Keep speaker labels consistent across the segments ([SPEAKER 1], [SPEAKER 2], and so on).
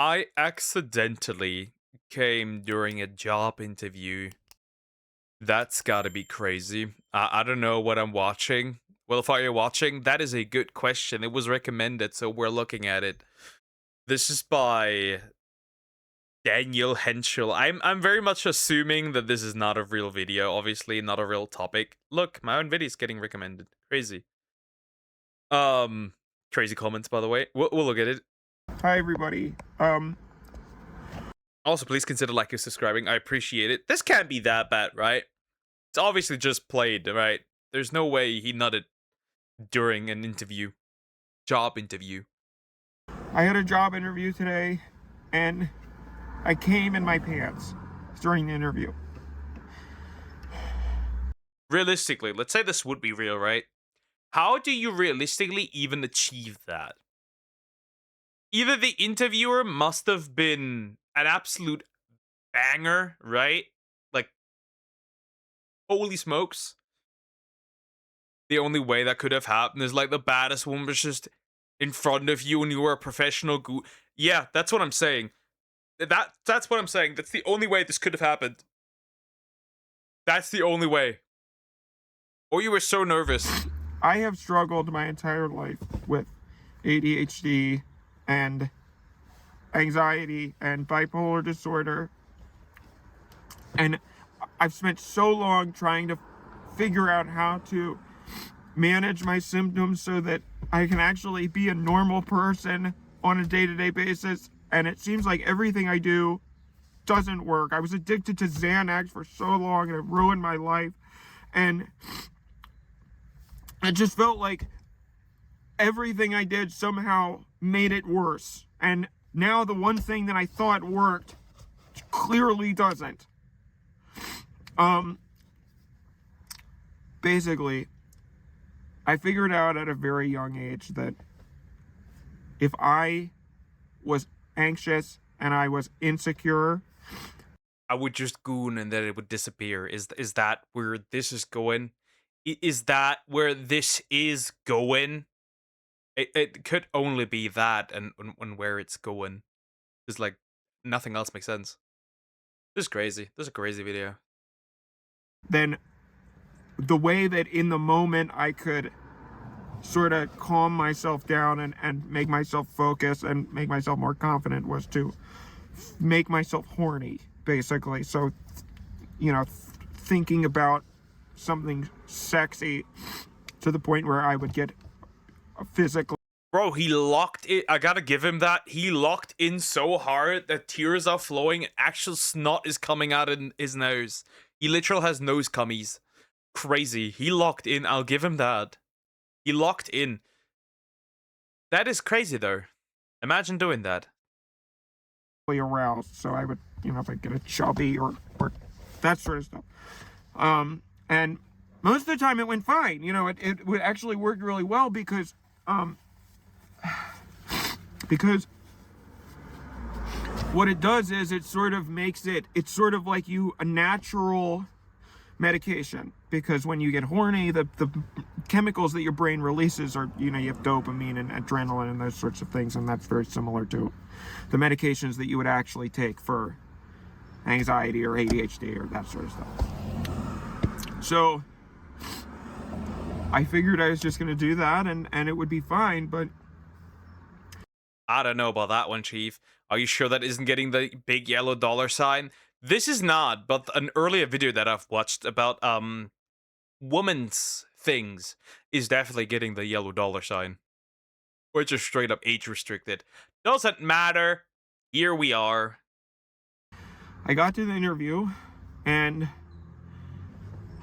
[SPEAKER 1] I accidentally came during a job interview. That's gotta be crazy. I don't know what I'm watching. Well, if you're watching, that is a good question. It was recommended, so we're looking at it. This is by Daniel Hentschel. I'm very much assuming that this is not a real video, obviously, not a real topic. Look, my own video is getting recommended. Crazy. Um, Crazy comments, by the way. We'll look at it.
[SPEAKER 2] Hi everybody.
[SPEAKER 1] Also, please consider liking and subscribing. I appreciate it. This can't be that bad, right? It's obviously just played, right? There's no way he nutted during an interview. Job interview.
[SPEAKER 2] I had a job interview today and I came in my pants during the interview.
[SPEAKER 1] Realistically, let's say this would be real, right? How do you realistically even achieve that? Either the interviewer must have been an absolute banger, right? Like, holy smokes. The only way that could have happened is like the baddest one was just in front of you and you were a professional Yeah, that's what I'm saying. That's what I'm saying. That's the only way this could have happened. That's the only way. Or you were so nervous.
[SPEAKER 2] I have struggled my entire life with ADHD and anxiety and bipolar disorder. And I've spent so long trying to figure out how to manage my symptoms so that I can actually be a normal person on a day-to-day basis. And it seems like everything I do doesn't work. I was addicted to Xanax for so long and it ruined my life. And it just felt like everything I did somehow made it worse. And now the one thing that I thought worked clearly doesn't. Basically, I figured out at a very young age that if I was anxious and I was insecure,
[SPEAKER 1] I would just goon and then it would disappear. Is that where this is going? Is that where this is going? It could only be that and where it's going. It's like nothing else makes sense. This is crazy. This is a crazy video.
[SPEAKER 2] then the way that in the moment I could sort of calm myself down and make myself focus and make myself more confident was to make myself horny, basically. So, thinking about something sexy to the point where I would get physically.
[SPEAKER 1] Bro, he locked it. I gotta give him that. He locked in so hard that tears are flowing. Actual snot is coming out in his nose. He literally has nose cummies. Crazy. He locked in. I'll give him that. He locked in. That is crazy, though. Imagine doing that.
[SPEAKER 2] Aroused, so I would, if I get a chubby or that sort of stuff. And most of the time it went fine. It would actually work really well because what it does is it sort of makes it's sort of like a natural medication, because when you get horny, the chemicals that your brain releases are, you have dopamine and adrenaline and those sorts of things, and that's very similar to the medications that you would actually take for anxiety or ADHD or that sort of stuff. So I figured I was just going to do that and it would be fine, but
[SPEAKER 1] I don't know about that one, Chief. Are you sure that isn't getting the big yellow dollar sign? This is not, but an earlier video that I've watched about women's things is definitely getting the yellow dollar sign. Or just straight up age restricted. Doesn't matter. Here we are.
[SPEAKER 2] I got to the interview and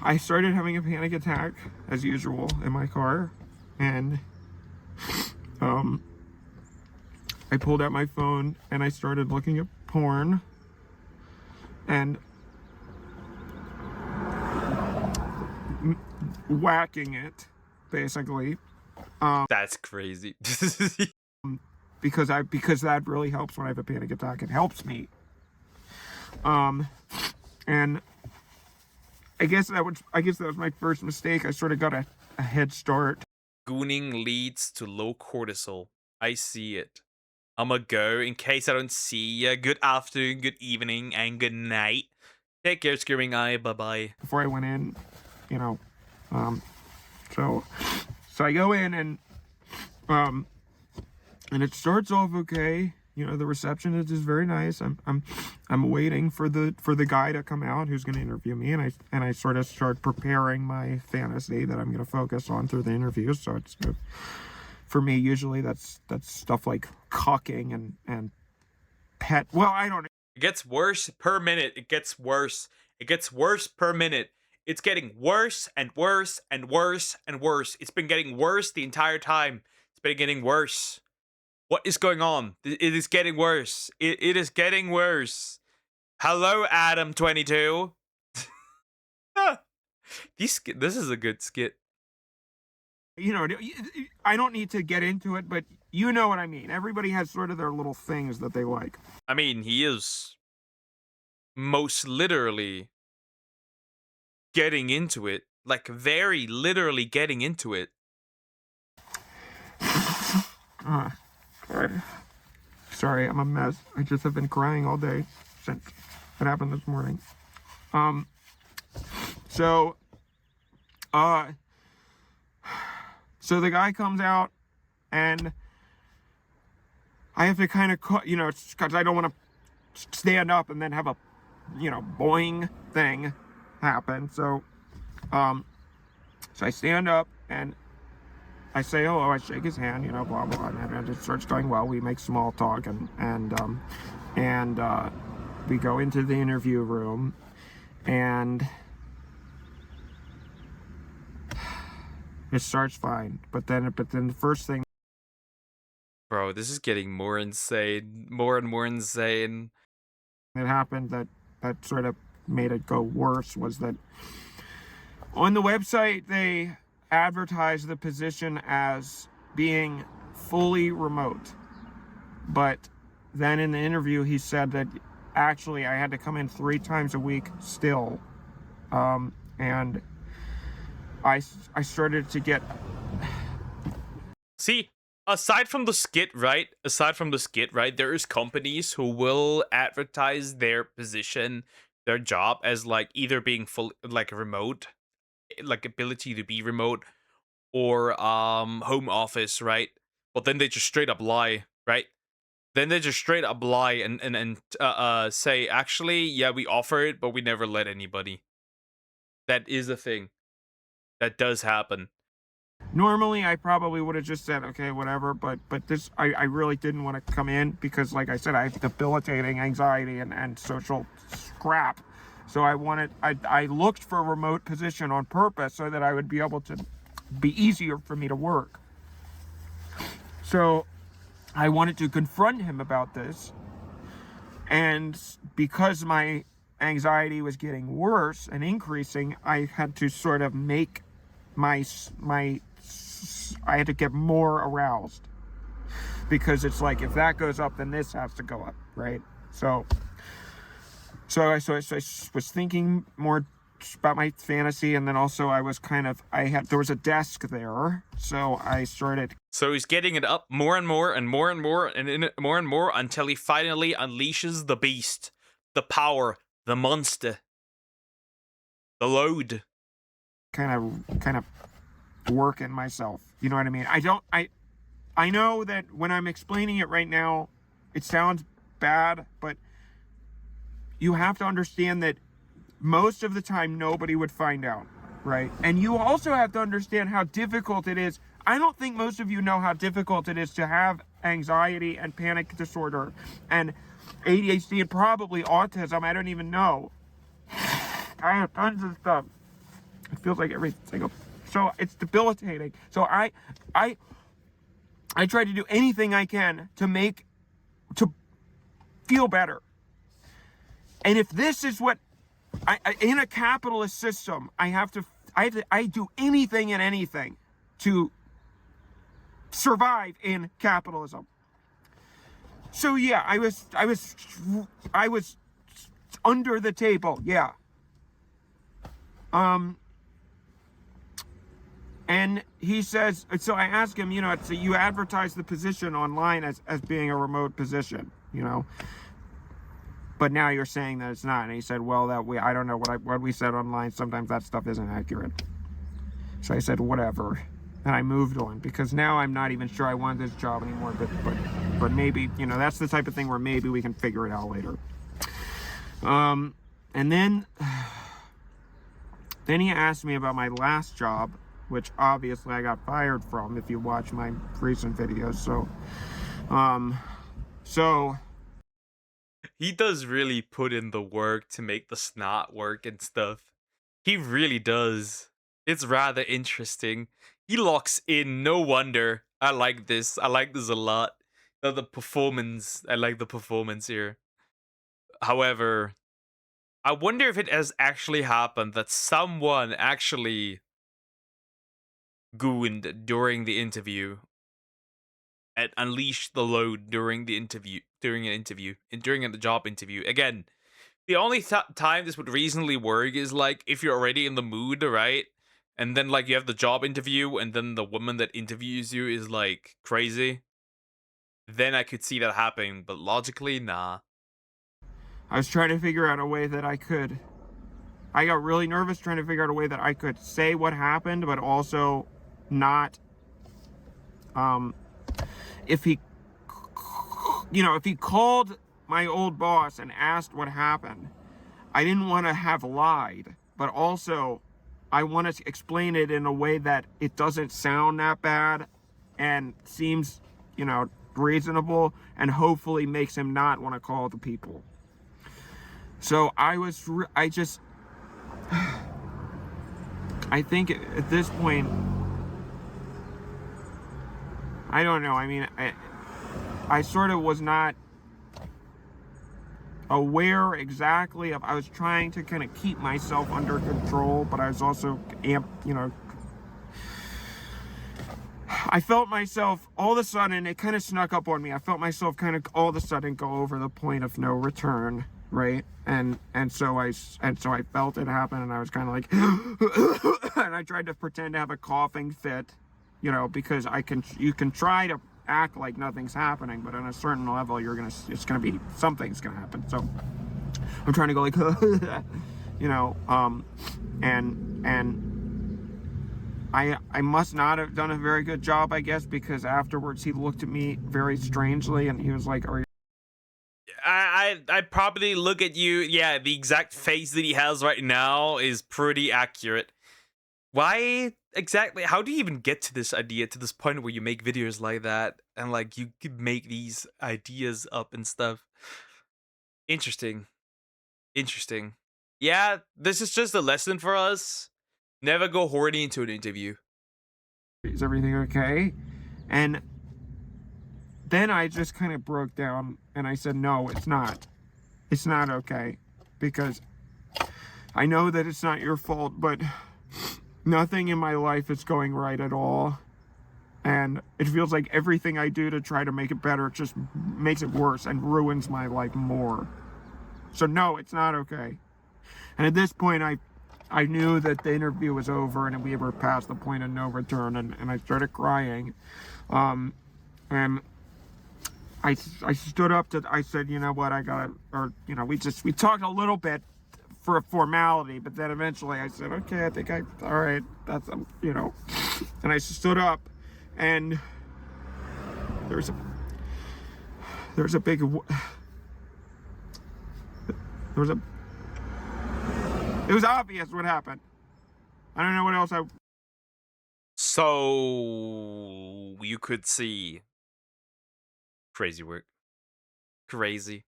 [SPEAKER 2] I started having a panic attack as usual in my car, and I pulled out my phone and I started looking at porn and whacking it, basically.
[SPEAKER 1] That's crazy.
[SPEAKER 2] Because that really helps when I have a panic attack. It helps me. And I guess that was my first mistake. I sort of got a head start.
[SPEAKER 1] Gooning leads to low cortisol. I see it. I'ma go in case I don't see ya. Good afternoon, good evening, and good night. Take care, Screaming Eye. Bye-bye.
[SPEAKER 2] before I went in, you know. Um, so I go in and it starts off okay. You know, the receptionist is very nice. I'm waiting for the guy to come out who's going to interview me, and I sort of start preparing my fantasy that I'm going to focus on through the interview. So it's for me usually that's stuff like cucking and pet. Well, I don't.
[SPEAKER 1] It gets worse per minute. It gets worse. It gets worse per minute. It's getting worse and worse and worse and worse. It's been getting worse the entire time. It's been getting worse. What is going on? It is getting worse. It is getting worse. Hello, Adam22. This is a good skit.
[SPEAKER 2] You know, I don't need to get into it, but you know what I mean. Everybody has sort of their little things that they like.
[SPEAKER 1] I mean, he is most literally getting into it. Like, very literally getting into it.
[SPEAKER 2] Sorry, I'm a mess. I just have been crying all day since it happened this morning. So the guy comes out, and I have to kind of, you know, because I don't want to stand up and then have a, you know, boing thing happen. So I stand up and I say hello, I shake his hand, you know, blah blah, and it starts going well. We make small talk and we go into the interview room, and it starts fine. But then the first thing,
[SPEAKER 1] Bro, this is getting more insane, more and more insane.
[SPEAKER 2] that happened that sort of made it go worse was that on the website they advertised the position as being fully remote, but then in the interview he said that actually I had to come in 3 times a week still, and I started to get.
[SPEAKER 1] See, aside from the skit, right? There is companies who will advertise their position, their job as like either being full, like remote, like ability to be remote, or home office, right? But then they just straight up lie, right? Then they just straight up lie and say, actually, yeah, we offer it, but we never let anybody. That is a thing. That does happen.
[SPEAKER 2] Normally I probably would have just said okay, whatever, but this I really didn't want to come in because, like I said, I have debilitating anxiety and social scrap. So I looked for a remote position on purpose so that I would be able to be easier for me to work. So I wanted to confront him about this, and because my anxiety was getting worse and increasing, I had to sort of make I had to get more aroused, because it's like if that goes up, then this has to go up, right? So I was thinking more about my fantasy, and then also I was there was a desk there, so I started.
[SPEAKER 1] So he's getting it up more and more and more and more and more and more until he finally unleashes the beast, the power, the monster, the load.
[SPEAKER 2] Kind of working myself, you know what I mean? I know that when I'm explaining it right now, it sounds bad, but you have to understand that most of the time nobody would find out, right? And you also have to understand how difficult it is. I don't think most of you know how difficult it is to have anxiety and panic disorder and ADHD and probably autism. I don't even know. I have tons of stuff. It feels like every single. So it's debilitating. So I try to do anything I can to feel better. And if this is what in a capitalist system, I do anything and anything to survive in capitalism. So yeah, I was under the table, yeah. And he says, so I ask him, so you advertise the position online as being a remote position, but now you're saying that it's not. And he said, well, I don't know what we said online. Sometimes that stuff isn't accurate. So I said, whatever. And I moved on, because now I'm not even sure I want this job anymore, but maybe, that's the type of thing where maybe we can figure it out later. And then he asked me about my last job, which obviously I got fired from, if you watch my recent videos. So
[SPEAKER 1] He does really put in the work to make the snot work and stuff. He really does. It's rather interesting. He locks in. No wonder. I like this. I like this a lot. The performance. I like the performance here. However, I wonder if it has actually happened that someone actually gooned during the interview and unleashed the load during the interview, during a job interview. Again, the only time this would reasonably work is like if you're already in the mood, right? And then like you have the job interview, and then the woman that interviews you is like crazy. Then I could see that happening, but logically, nah.
[SPEAKER 2] I was trying to figure out a way that I got really nervous trying to figure out a way that I could say what happened, but also not, if he called my old boss and asked what happened, I didn't want to have lied, but also I want to explain it in a way that it doesn't sound that bad and seems, reasonable, and hopefully makes him not want to call the people. So I think at this point, I don't know. I mean, I sort of was not aware exactly of. I was trying to kind of keep myself under control, but I was also I felt myself all of a sudden, it kind of snuck up on me. I felt myself kind of all of a sudden go over the point of no return, right? And so I felt it happen, and I was kind of like and I tried to pretend to have a coughing fit, because you can try to act like nothing's happening, but on a certain level something's gonna happen. So I'm trying to go like and I must not have done a very good job, I guess, because afterwards he looked at me very strangely and he was like, are you...
[SPEAKER 1] I probably look at you. Yeah, the exact face that he has right now is pretty accurate. Why exactly? How do you even get to this idea, to this point where you make videos like that and like you could make these ideas up and stuff? Interesting. Yeah, this is just a lesson for us. Never go horny into an interview.
[SPEAKER 2] Is everything okay? And then I just kind of broke down and I said, no, it's not. It's not okay. Because I know that it's not your fault, but nothing in my life is going right at all. And it feels like everything I do to try to make it better just makes it worse and ruins my life more. So no, it's not okay. And at this point, I knew that the interview was over and we were past the point of no return, and I started crying. And I stood up I said, you know what, we talked a little bit for a formality, but then eventually I said, okay, all right, that's, and I stood up, and it was obvious what happened. I don't know what else
[SPEAKER 1] So you could see crazy work. Crazy.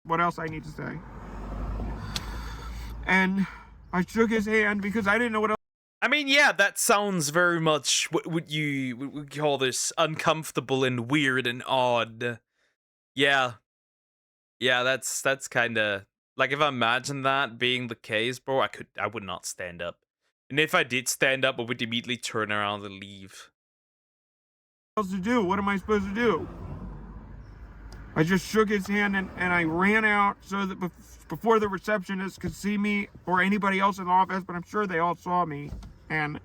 [SPEAKER 2] What else I need to say. And I shook his hand because I didn't know what else.
[SPEAKER 1] I mean, yeah, that sounds very much what would you call this, uncomfortable and weird and odd. Yeah, that's kind of like, if I imagine that being the case, bro, I would not stand up. And if I did stand up, I would immediately turn around and leave.
[SPEAKER 2] What else to do? What am I supposed to do? I just shook his hand and I ran out so that before the receptionist could see me or anybody else in the office, but I'm sure they all saw me. And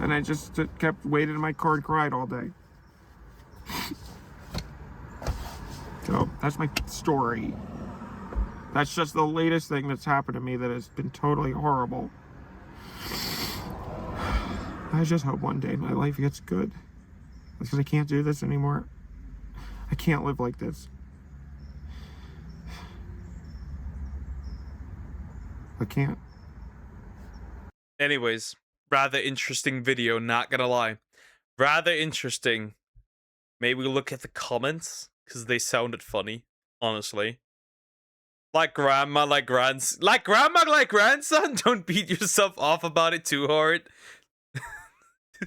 [SPEAKER 2] And I just kept waiting in my car and cried all day. So that's my story. That's just the latest thing that's happened to me that has been totally horrible. I just hope one day my life gets good. Because I can't do this anymore. I can't live like this. I can't.
[SPEAKER 1] Anyways, rather interesting video, not gonna lie. Rather interesting. Maybe we'll look at the comments, because they sounded funny, honestly. Like grandma, like grandson, don't beat yourself off about it too hard.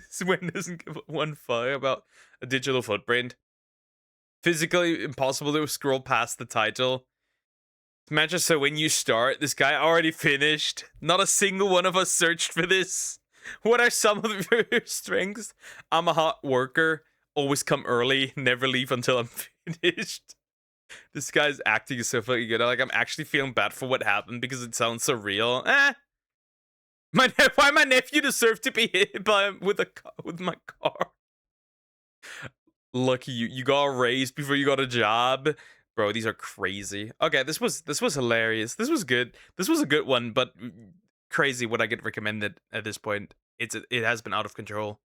[SPEAKER 1] Swen doesn't give one fuck about a digital footprint. Physically impossible to scroll past the title. Imagine, so when you start, this guy already finished. Not a single one of us searched for this. What are some of your strengths? I'm a hot worker. Always come early. Never leave until I'm finished. This guy's acting so fucking good. Like, I'm actually feeling bad for what happened because it sounds so real. Why my nephew deserved to be hit by with my car? Lucky you. You got raised before you got a job. Bro, these are crazy. Okay, this was hilarious. This was good. This was a good one, but crazy what I get recommended at this point. It has been out of control.